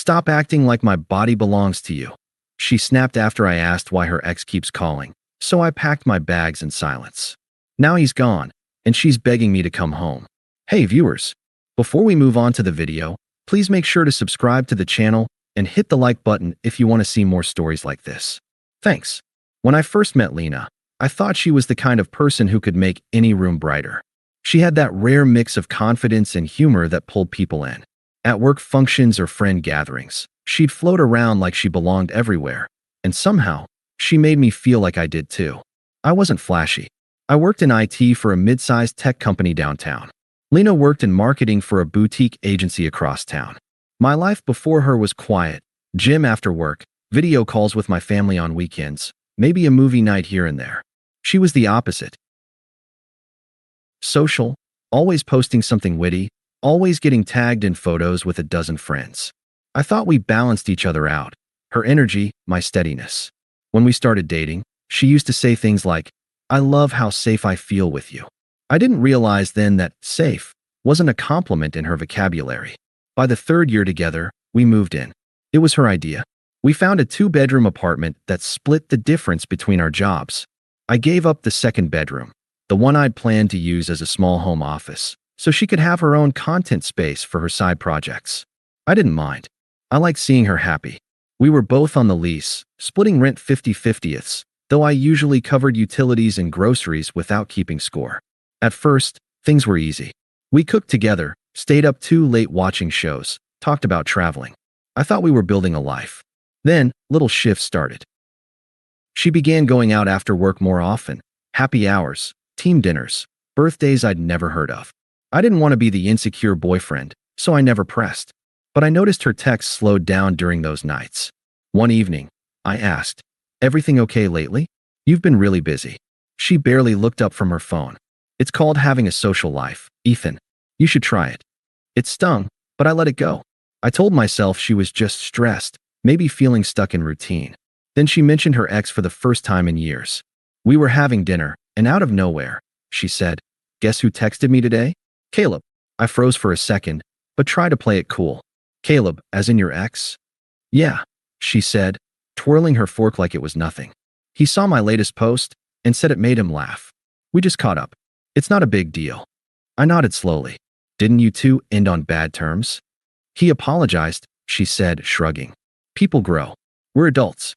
Stop acting like my body belongs to you. She snapped after I asked why her ex keeps calling, so I packed my bags in silence. Now he's gone, and she's begging me to come home. Hey viewers, before we move on to the video, please make sure to subscribe to the channel and hit the like button if you want to see more stories like this. Thanks. When I first met Lena, I thought she was the kind of person who could make any room brighter. She had that rare mix of confidence and humor that pulled people in. At work functions or friend gatherings, she'd float around like she belonged everywhere, and somehow, she made me feel like I did too. I wasn't flashy. I worked in IT for a mid-sized tech company downtown. Lena worked in marketing for a boutique agency across town. My life before her was quiet, gym after work, video calls with my family on weekends, maybe a movie night here and there. She was the opposite. Social, always posting something witty, always getting tagged in photos with a dozen friends. I thought we balanced each other out, her energy, my steadiness. When we started dating, she used to say things like, "I love how safe I feel with you." I didn't realize then that safe wasn't a compliment in her vocabulary. By the third year together, we moved in. It was her idea. We found a 2-bedroom apartment that split the difference between our jobs. I gave up the second bedroom, the one I'd planned to use as a small home office, so she could have her own content space for her side projects. I didn't mind. I liked seeing her happy. We were both on the lease, splitting rent 50/50ths, though I usually covered utilities and groceries without keeping score. At first, things were easy. We cooked together, stayed up too late watching shows, talked about traveling. I thought we were building a life. Then, little shifts started. She began going out after work more often, happy hours, team dinners, birthdays I'd never heard of. I didn't want to be the insecure boyfriend, so I never pressed. But I noticed her texts slowed down during those nights. One evening, I asked, "Everything okay lately? You've been really busy." She barely looked up from her phone. "It's called having a social life, Ethan. You should try it." It stung, but I let it go. I told myself she was just stressed, maybe feeling stuck in routine. Then she mentioned her ex for the first time in years. We were having dinner, and out of nowhere, she said, "Guess who texted me today? Caleb." I froze for a second, but tried to play it cool. "Caleb, as in your ex?" "Yeah," she said, twirling her fork like it was nothing. "He saw my latest post and said it made him laugh. We just caught up. It's not a big deal." I nodded slowly. "Didn't you two end on bad terms?" "He apologized," she said, shrugging. "People grow. We're adults.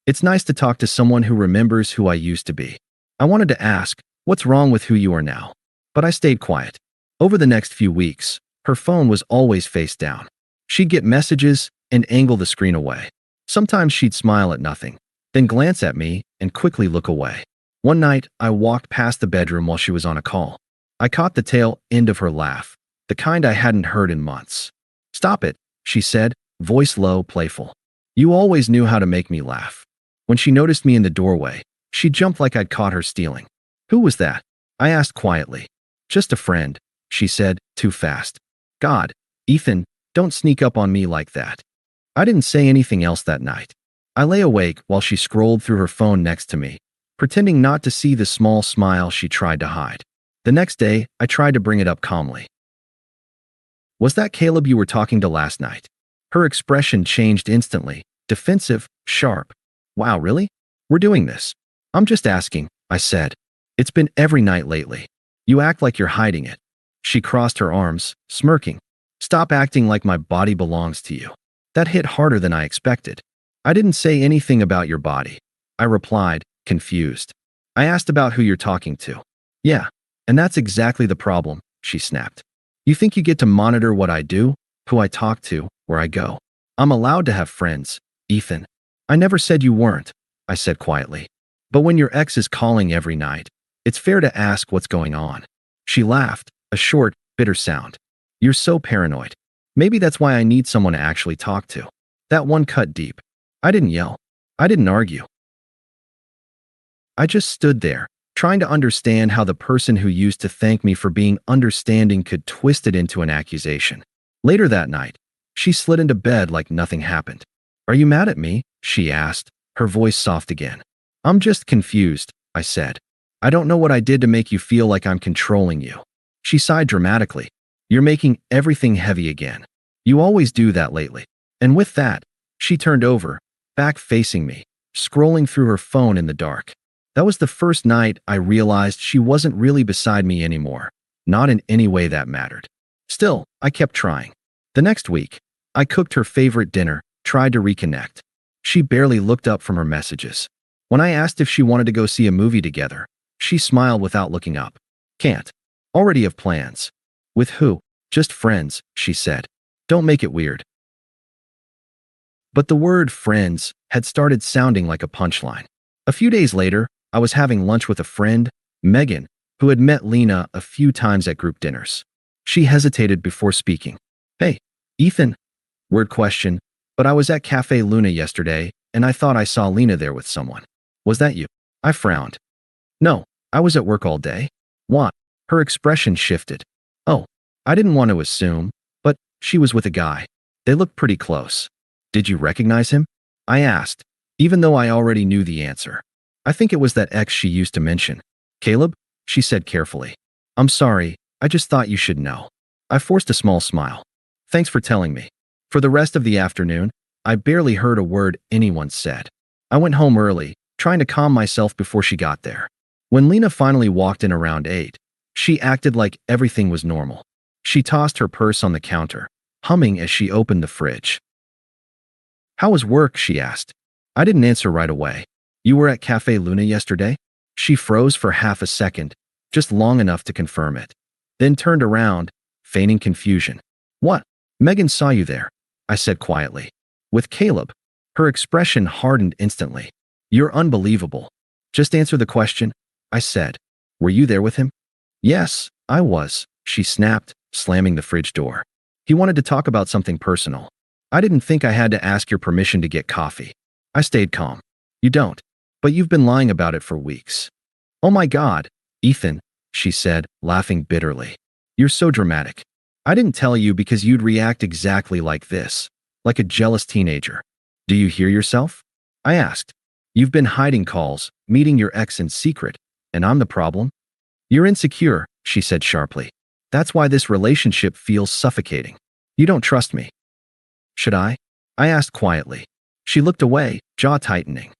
It's nice to talk to someone who remembers who I used to be." I wanted to ask, "What's wrong with who you are now?" But I stayed quiet. Over the next few weeks, her phone was always face down. She'd get messages and angle the screen away. Sometimes she'd smile at nothing, then glance at me and quickly look away. One night, I walked past the bedroom while she was on a call. I caught the tail end of her laugh, the kind I hadn't heard in months. "Stop it," she said, voice low, playful. "You always knew how to make me laugh." When she noticed me in the doorway, she jumped like I'd caught her stealing. "Who was that?" I asked quietly. "Just a friend," she said, too fast. "God, Ethan, don't sneak up on me like that." I didn't say anything else that night. I lay awake while she scrolled through her phone next to me, pretending not to see the small smile she tried to hide. The next day, I tried to bring it up calmly. "Was that Caleb you were talking to last night?" Her expression changed instantly, defensive, sharp. "Wow, really? We're doing this." "I'm just asking," I said. "It's been every night lately. You act like you're hiding it." She crossed her arms, smirking. "Stop acting like my body belongs to you." That hit harder than I expected. "I didn't say anything about your body," I replied, confused. "I asked about who you're talking to." "Yeah, and that's exactly the problem," she snapped. "You think you get to monitor what I do, who I talk to, where I go. I'm allowed to have friends, Ethan." "I never said you weren't," I said quietly. "But when your ex is calling every night, it's fair to ask what's going on." She laughed, a short, bitter sound. "You're so paranoid. Maybe that's why I need someone to actually talk to." That one cut deep. I didn't yell. I didn't argue. I just stood there, trying to understand how the person who used to thank me for being understanding could twist it into an accusation. Later that night, she slid into bed like nothing happened. "Are you mad at me?" she asked, her voice soft again. "I'm just confused," I said. "I don't know what I did to make you feel like I'm controlling you." She sighed dramatically. "You're making everything heavy again. You always do that lately." And with that, she turned over, back facing me, scrolling through her phone in the dark. That was the first night I realized she wasn't really beside me anymore, not in any way that mattered. Still, I kept trying. The next week, I cooked her favorite dinner, tried to reconnect. She barely looked up from her messages. When I asked if she wanted to go see a movie together, she smiled without looking up. Can't. Already have plans. With who? Just friends, she said. Don't make it weird. But the word friends had started sounding like a punchline. A few days later, I was having lunch with a friend, Megan, who had met Lena a few times at group dinners. She hesitated before speaking. Hey, Ethan? Weird question, but I was at Cafe Luna yesterday, and I thought I saw Lena there with someone. Was that you? I frowned. No, I was at work all day. What? Her expression shifted. Oh, I didn't want to assume, but she was with a guy. They looked pretty close. Did you recognize him? I asked, even though I already knew the answer. I think it was that ex she used to mention. Caleb? She said carefully. I'm sorry, I just thought you should know. I forced a small smile. Thanks for telling me. For the rest of the afternoon, I barely heard a word anyone said. I went home early, trying to calm myself before she got there. When Lena finally walked in around 8, she acted like everything was normal. She tossed her purse on the counter, humming as she opened the fridge. How was work? She asked. I didn't answer right away. You were at Cafe Luna yesterday? She froze for half a second, just long enough to confirm it. Then turned around, feigning confusion. What? Megan saw you there, I said quietly. With Caleb. Her expression hardened instantly. You're unbelievable. Just answer the question, I said. Were you there with him? Yes, I was, she snapped, slamming the fridge door. He wanted to talk about something personal. I didn't think I had to ask your permission to get coffee. I stayed calm. You don't. But you've been lying about it for weeks. Oh my God, Ethan, she said, laughing bitterly. You're so dramatic. I didn't tell you because you'd react exactly like this, like a jealous teenager. Do you hear yourself? I asked. You've been hiding calls, meeting your ex in secret, and I'm the problem? You're insecure, she said sharply. That's why this relationship feels suffocating. You don't trust me. Should I? I asked quietly. She looked away, jaw tightening.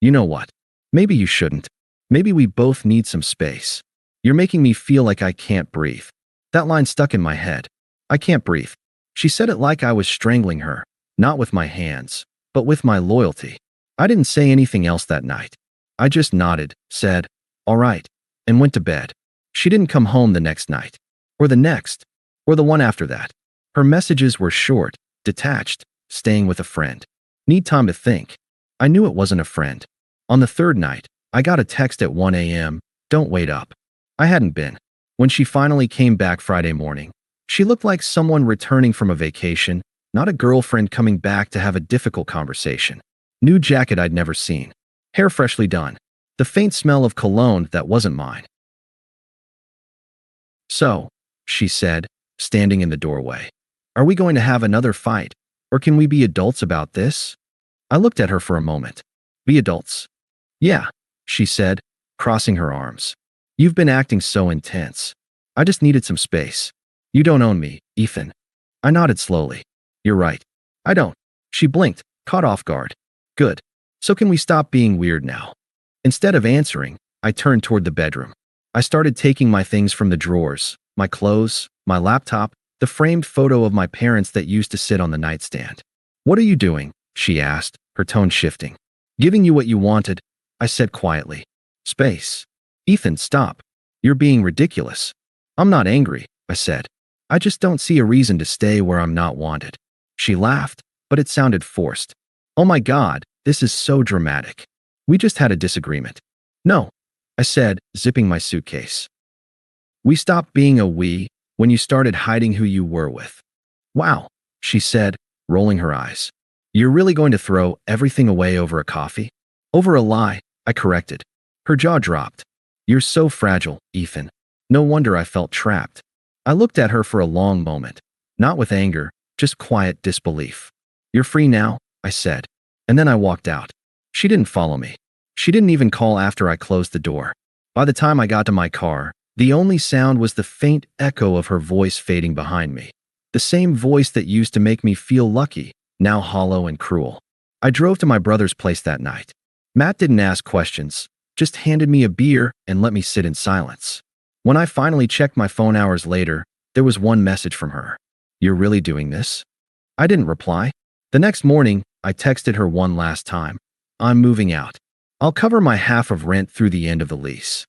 You know what? Maybe you shouldn't. Maybe we both need some space. You're making me feel like I can't breathe. That line stuck in my head. I can't breathe. She said it like I was strangling her, not with my hands, but with my loyalty. I didn't say anything else that night. I just nodded, said, all right, and went to bed. She didn't come home the next night, or the next, or the one after that. Her messages were short, detached, staying with a friend. Need time to think. I knew it wasn't a friend. On the third night, I got a text at 1 a.m., don't wait up. I hadn't been. When she finally came back Friday morning, she looked like someone returning from a vacation, not a girlfriend coming back to have a difficult conversation. New jacket I'd never seen. Hair freshly done. The faint smell of cologne that wasn't mine. So, she said, standing in the doorway. Are we going to have another fight, or can we be adults about this? I looked at her for a moment. Be adults. Yeah, she said, crossing her arms. You've been acting so intense. I just needed some space. You don't own me, Ethan. I nodded slowly. You're right. I don't. She blinked, caught off guard. Good. So can we stop being weird now? Instead of answering, I turned toward the bedroom. I started taking my things from the drawers, my clothes, my laptop, the framed photo of my parents that used to sit on the nightstand. What are you doing? She asked, her tone shifting. Giving you what you wanted, I said quietly. Space. Ethan, stop. You're being ridiculous. I'm not angry, I said. I just don't see a reason to stay where I'm not wanted. She laughed, but it sounded forced. Oh my God, this is so dramatic. We just had a disagreement. No, I said, zipping my suitcase. We stopped being a we when you started hiding who you were with. Wow, she said, rolling her eyes. You're really going to throw everything away over a coffee? Over a lie, I corrected. Her jaw dropped. You're so fragile, Ethan. No wonder I felt trapped. I looked at her for a long moment, not with anger, just quiet disbelief. You're free now, I said. And then I walked out. She didn't follow me. She didn't even call after I closed the door. By the time I got to my car, the only sound was the faint echo of her voice fading behind me. The same voice that used to make me feel lucky, now hollow and cruel. I drove to my brother's place that night. Matt didn't ask questions, just handed me a beer and let me sit in silence. When I finally checked my phone hours later, there was one message from her. "You're really doing this?" I didn't reply. The next morning, I texted her one last time. "I'm moving out. I'll cover my half of rent through the end of the lease.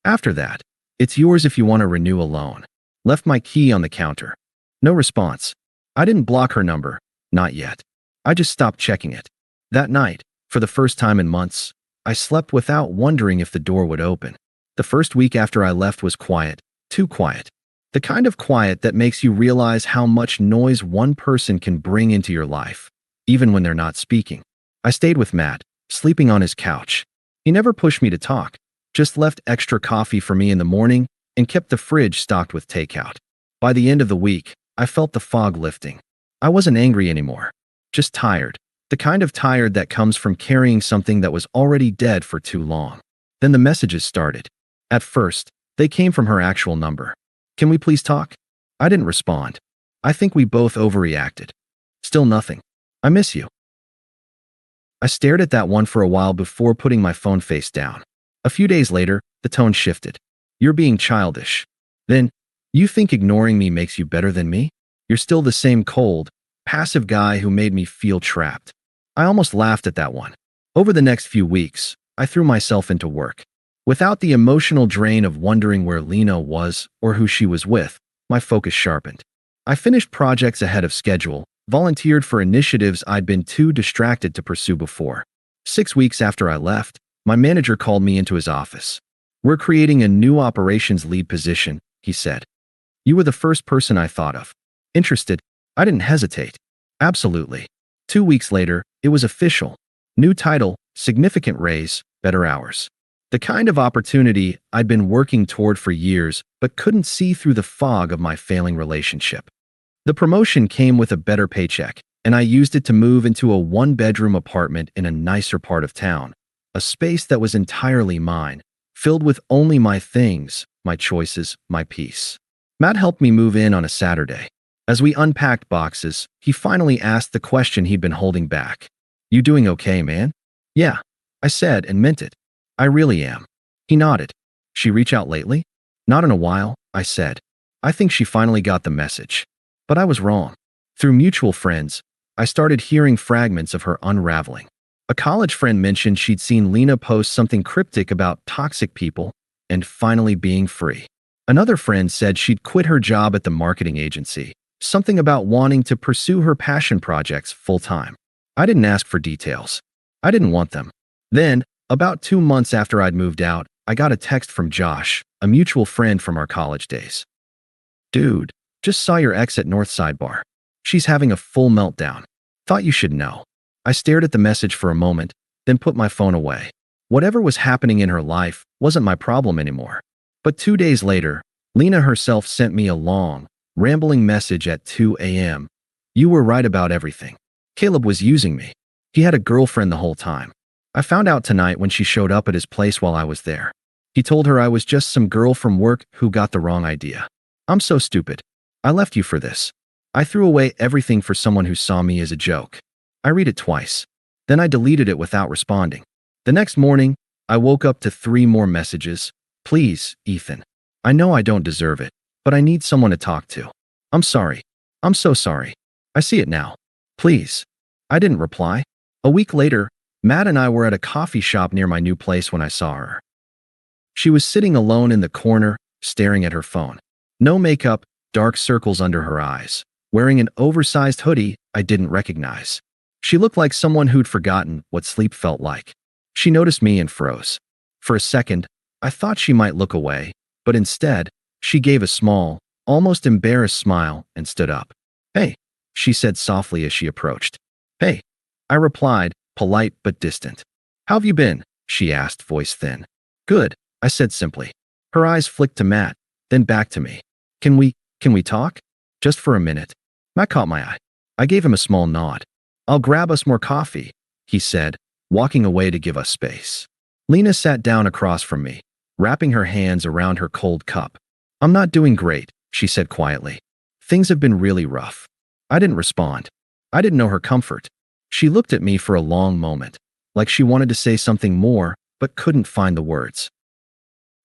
After that, it's yours if you want to renew a loan." Left my key on the counter. No response. I didn't block her number. Not yet. I just stopped checking it. That night, for the first time in months, I slept without wondering if the door would open. The first week after I left was quiet. Too quiet. The kind of quiet that makes you realize how much noise one person can bring into your life, even when they're not speaking. I stayed with Matt, sleeping on his couch. He never pushed me to talk, just left extra coffee for me in the morning and kept the fridge stocked with takeout. By the end of the week, I felt the fog lifting. I wasn't angry anymore, just tired. The kind of tired that comes from carrying something that was already dead for too long. Then the messages started. At first, they came from her actual number. "Can we please talk?" I didn't respond. I think we both overreacted. Still nothing. "I miss you." I stared at that one for a while before putting my phone face down. A few days later, the tone shifted. "You're being childish." Then, "You think ignoring me makes you better than me? You're still the same cold, passive guy who made me feel trapped." I almost laughed at that one. Over the next few weeks, I threw myself into work. Without the emotional drain of wondering where Lena was or who she was with, my focus sharpened. I finished projects ahead of schedule, volunteered for initiatives I'd been too distracted to pursue before. 6 weeks after I left, my manager called me into his office. "We're creating a new operations lead position," he said. "You were the first person I thought of." Interested? I didn't hesitate. "Absolutely." 2 weeks later, it was official. New title, significant raise, better hours. The kind of opportunity I'd been working toward for years but couldn't see through the fog of my failing relationship. The promotion came with a better paycheck, and I used it to move into a one-bedroom apartment in a nicer part of town, a space that was entirely mine, filled with only my things, my choices, my peace. Matt helped me move in on a Saturday. As we unpacked boxes, he finally asked the question he'd been holding back. "You doing okay, man?" "Yeah," I said and meant it. "I really am." He nodded. "She reach out lately?" "Not in a while," I said. I think she finally got the message. But I was wrong. Through mutual friends, I started hearing fragments of her unraveling. A college friend mentioned she'd seen Lena post something cryptic about toxic people and finally being free. Another friend said she'd quit her job at the marketing agency, something about wanting to pursue her passion projects full-time. I didn't ask for details. I didn't want them. Then, about 2 months after I'd moved out, I got a text from Josh, a mutual friend from our college days. "Dude, just saw your ex at Northside Bar. She's having a full meltdown. Thought you should know." I stared at the message for a moment, then put my phone away. Whatever was happening in her life wasn't my problem anymore. But 2 days later, Lena herself sent me a long, rambling message at 2 a.m. "You were right about everything. Caleb was using me. He had a girlfriend the whole time. I found out tonight when she showed up at his place while I was there. He told her I was just some girl from work who got the wrong idea. I'm so stupid. I left you for this. I threw away everything for someone who saw me as a joke." I read it twice. Then I deleted it without responding. The next morning, I woke up to 3 more messages. "Please, Ethan. I know I don't deserve it, but I need someone to talk to. I'm sorry. I'm so sorry. I see it now. Please." I didn't reply. A week later, Matt and I were at a coffee shop near my new place when I saw her. She was sitting alone in the corner, staring at her phone. No makeup, dark circles under her eyes, wearing an oversized hoodie I didn't recognize. She looked like someone who'd forgotten what sleep felt like. She noticed me and froze. For a second, I thought she might look away, but instead, she gave a small, almost embarrassed smile and stood up. "Hey," she said softly as she approached. "Hey," I replied, polite but distant. "How have you been?" she asked, voice thin. "Good," I said simply. Her eyes flicked to Matt, then back to me. Can we talk? Just for a minute." Matt caught my eye. I gave him a small nod. "I'll grab us more coffee," he said, walking away to give us space. Lena sat down across from me, wrapping her hands around her cold cup. "I'm not doing great," she said quietly. "Things have been really rough." I didn't respond. I didn't know her comfort. She looked at me for a long moment, like she wanted to say something more, but couldn't find the words.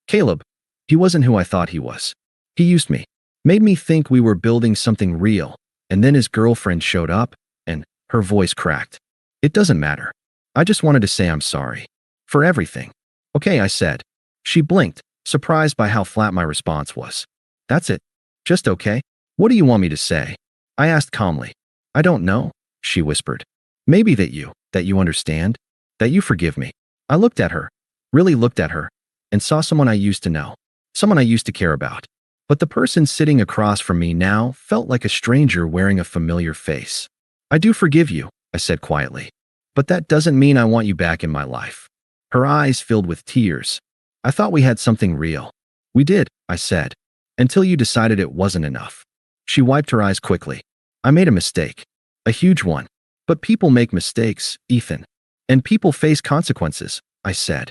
Caleb, he wasn't who I thought he was. He used me, made me think we were building something real, and then his girlfriend showed up, and her voice cracked. It doesn't matter. I just wanted to say I'm sorry. For everything. Okay, I said. She blinked, surprised by how flat my response was. That's it. Just okay? What do you want me to say? I asked calmly. I don't know, she whispered. Maybe that you understand, that you forgive me. I looked at her, really looked at her, and saw someone I used to know, someone I used to care about. But the person sitting across from me now felt like a stranger wearing a familiar face. I do forgive you, I said quietly. But that doesn't mean I want you back in my life. Her eyes filled with tears. I thought we had something real. We did, I said, until you decided it wasn't enough. She wiped her eyes quickly. I made a mistake. A huge one. But people make mistakes, Ethan. And people face consequences, I said.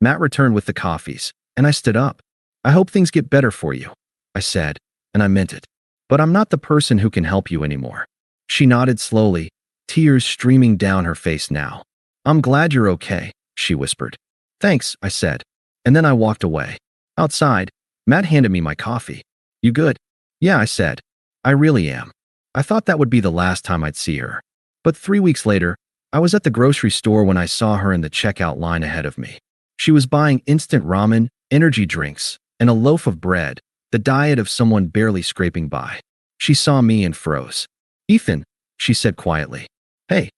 Matt returned with the coffees, and I stood up. I hope things get better for you, I said, and I meant it. But I'm not the person who can help you anymore. She nodded slowly, tears streaming down her face now. I'm glad you're okay, she whispered. Thanks, I said, and then I walked away. Outside, Matt handed me my coffee. You good? Yeah, I said. I really am. I thought that would be the last time I'd see her. But 3 weeks later, I was at the grocery store when I saw her in the checkout line ahead of me. She was buying instant ramen, energy drinks, and a loaf of bread, the diet of someone barely scraping by. She saw me and froze. Ethan, she said quietly. Hey,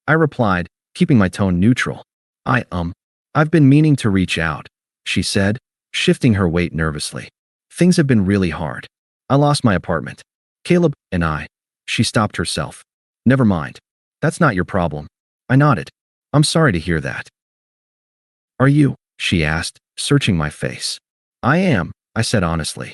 I replied, keeping my tone neutral. I've been meaning to reach out, she said, shifting her weight nervously. Things have been really hard. I lost my apartment. Caleb and I. She stopped herself. Never mind. That's not your problem. I nodded. I'm sorry to hear that. Are you? She asked, searching my face. I am, I said honestly.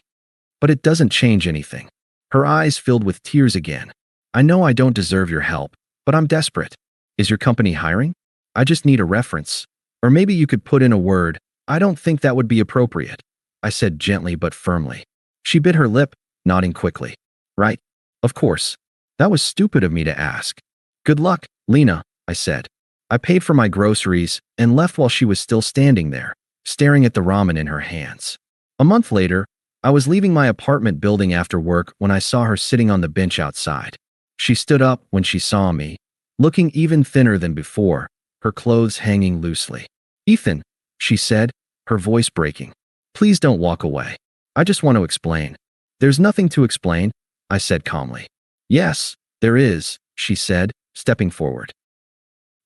But it doesn't change anything. Her eyes filled with tears again. I know I don't deserve your help, but I'm desperate. Is your company hiring? I just need a reference. Or maybe you could put in a word. I don't think that would be appropriate, I said gently but firmly. She bit her lip, nodding quickly. Right. Of course. That was stupid of me to ask. Good luck, Lena, I said. I paid for my groceries and left while she was still standing there, staring at the ramen in her hands. A month later, I was leaving my apartment building after work when I saw her sitting on the bench outside. She stood up when she saw me, looking even thinner than before, her clothes hanging loosely. Ethan, she said, her voice breaking. Please don't walk away. I just want to explain. There's nothing to explain, I said calmly. Yes, there is, she said, stepping forward.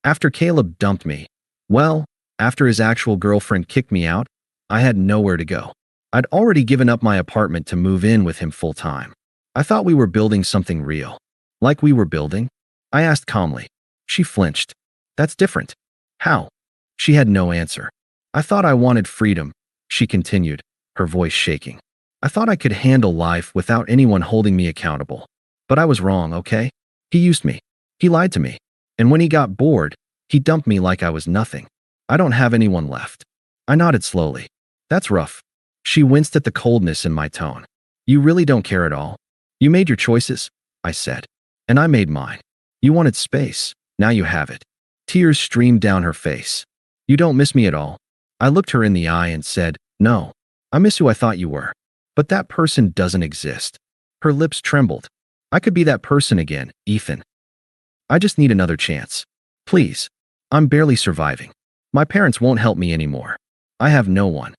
After Caleb dumped me, well, after his actual girlfriend kicked me out, I had nowhere to go. I'd already given up my apartment to move in with him full time. I thought we were building something real. Like we were building? I asked calmly. She flinched. That's different. How? She had no answer. I thought I wanted freedom, she continued, her voice shaking. I thought I could handle life without anyone holding me accountable. But I was wrong, okay? He used me. He lied to me. And when he got bored, he dumped me like I was nothing. I don't have anyone left. I nodded slowly. That's rough. She winced at the coldness in my tone. You really don't care at all? You made your choices, I said. And I made mine. You wanted space. Now you have it. Tears streamed down her face. You don't miss me at all? I looked her in the eye and said, no. I miss who I thought you were. But that person doesn't exist. Her lips trembled. I could be that person again, Ethan. I just need another chance. Please. I'm barely surviving. My parents won't help me anymore. I have no one.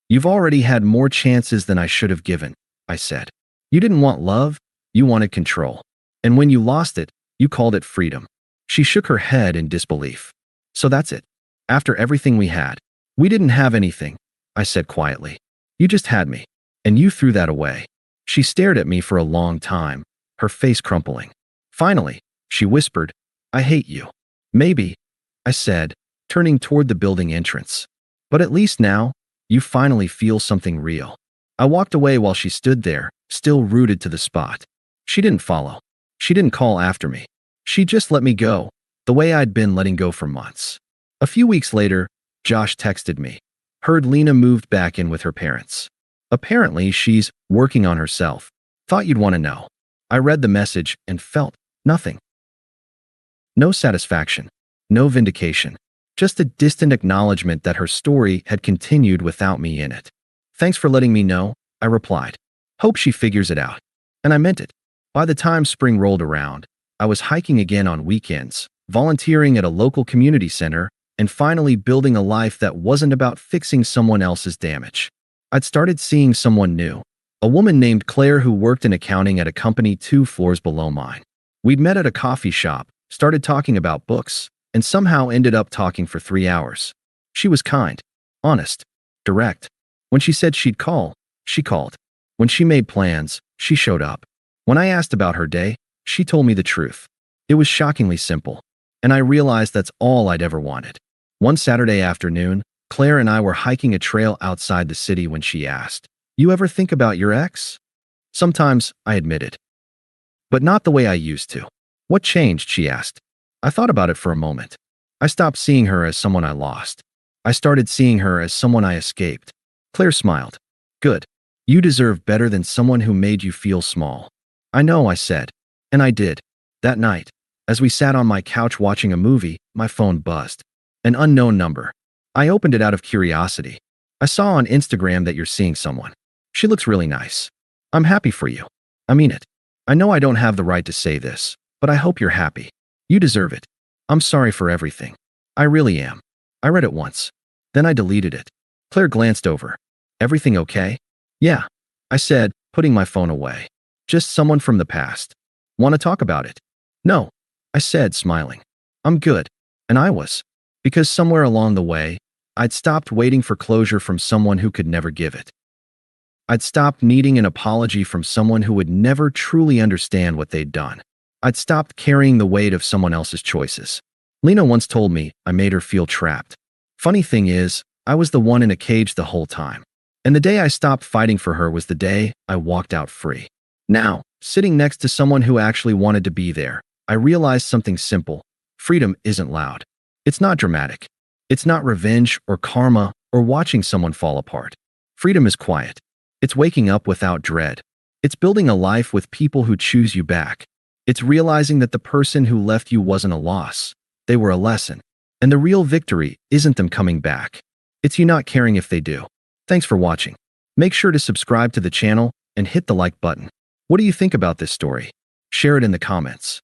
You've already had more chances than I should have given, I said. You didn't want love, you wanted control. And when you lost it, you called it freedom. She shook her head in disbelief. So that's it. After everything we had. We didn't have anything, I said quietly. You just had me. And you threw that away. She stared at me for a long time, her face crumpling. Finally, she whispered, I hate you. Maybe, I said, turning toward the building entrance. But at least now, you finally feel something real. I walked away while she stood there, still rooted to the spot. She didn't follow. She didn't call after me. She just let me go, the way I'd been letting go for months. A few weeks later, Josh texted me. Heard Lena moved back in with her parents. Apparently, she's working on herself. Thought you'd want to know. I read the message and felt nothing. No satisfaction, no vindication, just a distant acknowledgement that her story had continued without me in it. Thanks for letting me know, I replied. Hope she figures it out. And I meant it. By the time spring rolled around, I was hiking again on weekends, volunteering at a local community center, and finally building a life that wasn't about fixing someone else's damage. I'd started seeing someone new, a woman named Claire who worked in accounting at a company 2 floors below mine. We'd met at a coffee shop, started talking about books, and somehow ended up talking for 3 hours. She was kind, honest, direct. When she said she'd call, she called. When she made plans, she showed up. When I asked about her day, she told me the truth. It was shockingly simple, and I realized that's all I'd ever wanted. One Saturday afternoon, Claire and I were hiking a trail outside the city when she asked, "You ever think about your ex?" Sometimes, I admitted. But not the way I used to. What changed, she asked. I thought about it for a moment. I stopped seeing her as someone I lost. I started seeing her as someone I escaped. Claire smiled. Good. You deserve better than someone who made you feel small. I know, I said. And I did. That night, as we sat on my couch watching a movie, my phone buzzed. An unknown number. I opened it out of curiosity. I saw on Instagram that you're seeing someone. She looks really nice. I'm happy for you. I mean it. I know I don't have the right to say this, but I hope you're happy. You deserve it. I'm sorry for everything. I really am. I read it once. Then I deleted it. Claire glanced over. Everything okay? Yeah, I said, putting my phone away. Just someone from the past. Want to talk about it? No, I said, smiling. I'm good. And I was. Because somewhere along the way, I'd stopped waiting for closure from someone who could never give it. I'd stopped needing an apology from someone who would never truly understand what they'd done. I'd stopped carrying the weight of someone else's choices. Lena once told me I made her feel trapped. Funny thing is, I was the one in a cage the whole time. And the day I stopped fighting for her was the day I walked out free. Now, sitting next to someone who actually wanted to be there, I realized something simple. Freedom isn't loud. It's not dramatic. It's not revenge or karma or watching someone fall apart. Freedom is quiet. It's waking up without dread. It's building a life with people who choose you back. It's realizing that the person who left you wasn't a loss. They were a lesson. And the real victory isn't them coming back. It's you not caring if they do. Thanks for watching. Make sure to subscribe to the channel and hit the like button. What do you think about this story? Share it in the comments.